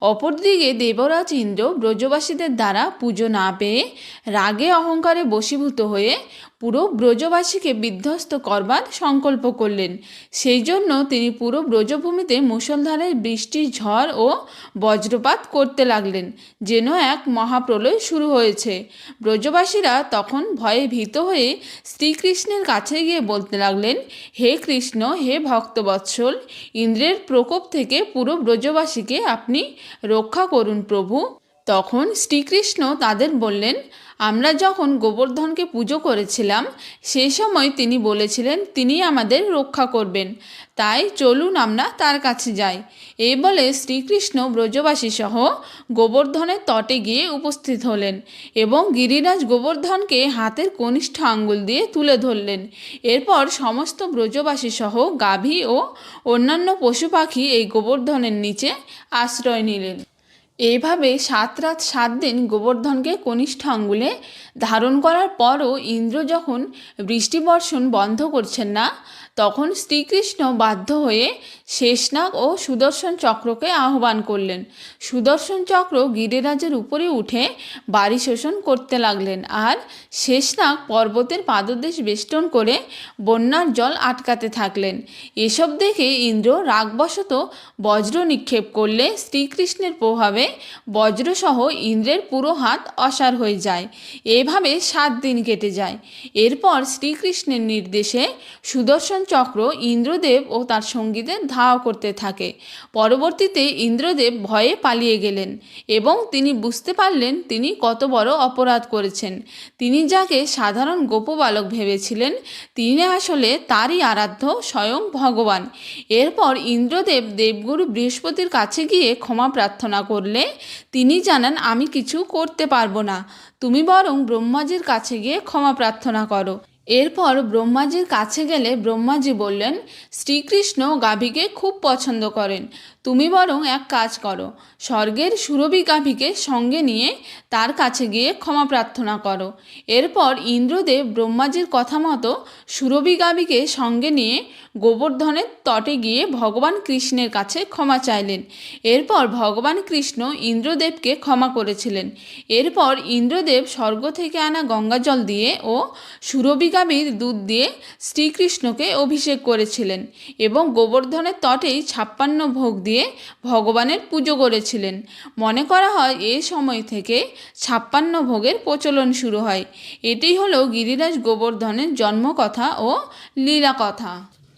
অপরদিকে দেবরাজ ইন্দ্র ব্রজবাসীদের দ্বারা পুজো না পেয়ে রাগে অহংকারে বশীভূত হয়ে পুরো ব্রজবাসীকে বিধ্বস্ত করবার সংকল্প করলেন। সেই জন্য তিনি পুরো ব্রজভূমিতে মুষলধারে বৃষ্টি, ঝড় ও বজ্রপাত করতে লাগলেন, যেন এক মহাপ্রলয় শুরু হয়েছে। ব্রজবাসীরা তখন ভয়ে ভীত হয়ে শ্রীকৃষ্ণের কাছে গিয়ে বলতে লাগলেন, হে কৃষ্ণ, হে ভক্তবৎসল, ইন্দ্রের প্রকোপ থেকে পুরো ব্রজবাসীকে আপনি রক্ষা করুন প্রভু। তখন শ্রীকৃষ্ণ তাদের বললেন, আমরা যখন গোবর্ধনকে পুজো করেছিলাম সেই সময় তিনি বলেছিলেন তিনি আমাদের রক্ষা করবেন, তাই চলুন আমরা তার কাছে যাই। এই বলে শ্রীকৃষ্ণ ব্রজবাসী সহ গোবর্ধনের তটে গিয়ে উপস্থিত হলেন এবং গিরিরাজ গোবর্ধনকে হাতের কনিষ্ঠ আঙ্গুল দিয়ে তুলে ধরলেন। এরপর সমস্ত ব্রজবাসী সহ গাভী ও অন্যান্য পশু পাখি এই গোবর্ধনের নিচে আশ্রয় নিলেন। এইভাবে 7 রাত 7 দিন গোবর্ধনকে কনিষ্ঠ আঙ্গুলে ধারণ করার পরও ইন্দ্র যখন বৃষ্টি বর্ষণ বন্ধ করছেন না, তখন শ্রীকৃষ্ণ বাধ্য হয়ে শেষনাগ ও সুদর্শন চক্রকে আহ্বান করলেন। সুদর্শন চক্র গিরিরাজের উপরে উঠে বাড়ি শোষণ করতে লাগলেন, আর শেষনাগ পর্বতের পাদদেশ বেষ্টন করে বন্যার জল আটকাতে থাকলেন। এসব দেখে ইন্দ্র রাগবশত বজ্র নিক্ষেপ করলে শ্রীকৃষ্ণের প্রভাবে বজ্রসহ ইন্দ্রের পুরো হাত অসাড় হয়ে যায়। এভাবে 7 দিন কেটে যায়। এরপর শ্রীকৃষ্ণের নির্দেশে সুদর্শন চক্র ইন্দ্রদেব ও তার সঙ্গীদের ধাওয়া করতে থাকে। পরবর্তীতে ইন্দ্রদেব ভয়ে পালিয়ে গেলেন এবং তিনি বুঝতে পারলেন তিনি কত বড় অপরাধ করেছেন। তিনি যাকে সাধারণ গোপবালক ভেবেছিলেন, তিনি আসলে তারই আরাধ্য স্বয়ং ভগবান। এরপর ইন্দ্রদেব দেবগুরু বৃহস্পতির কাছে গিয়ে ক্ষমা প্রার্থনা করলে তিনি জানান, আমি কিছু করতে পারবো না, তুমি বরং ব্রহ্মাজির কাছে গিয়ে ক্ষমা প্রার্থনা করো। এরপর ব্রহ্মাজির কাছে গেলে ব্রহ্মাজি বললেন, শ্রীকৃষ্ণ গাভীকে খুব পছন্দ করেন, তুমি বরং এক কাজ করো, স্বর্গের সুরভি গাভীকে সঙ্গে নিয়ে তার কাছে গিয়ে ক্ষমা প্রার্থনা করো। এরপর ইন্দ্রদেব ব্রহ্মাজির কথা মতো সুরভি গাভীকে সঙ্গে নিয়ে গোবর্ধনের তটে গিয়ে ভগবান কৃষ্ণের কাছে ক্ষমা চাইলেন। এরপর ভগবান কৃষ্ণ ইন্দ্রদেবকে ক্ষমা করেছিলেন। এরপর ইন্দ্রদেব স্বর্গ থেকে আনা গঙ্গাজল দিয়ে ও সুরভি গাভীর দুধ দিয়ে শ্রীকৃষ্ণকে অভিষেক করেছিলেন এবং গোবর্ধনের তটেই 56 ভোগ দিয়ে ভগবানের পুজো করেছিলেন। মনে করা হয় এই সময় থেকে 56 ভোগের প্রচলন শুরু হয়। এটি হলো গিরিরাজ গোবর্ধনের জন্মকথা ও লীলা কথা।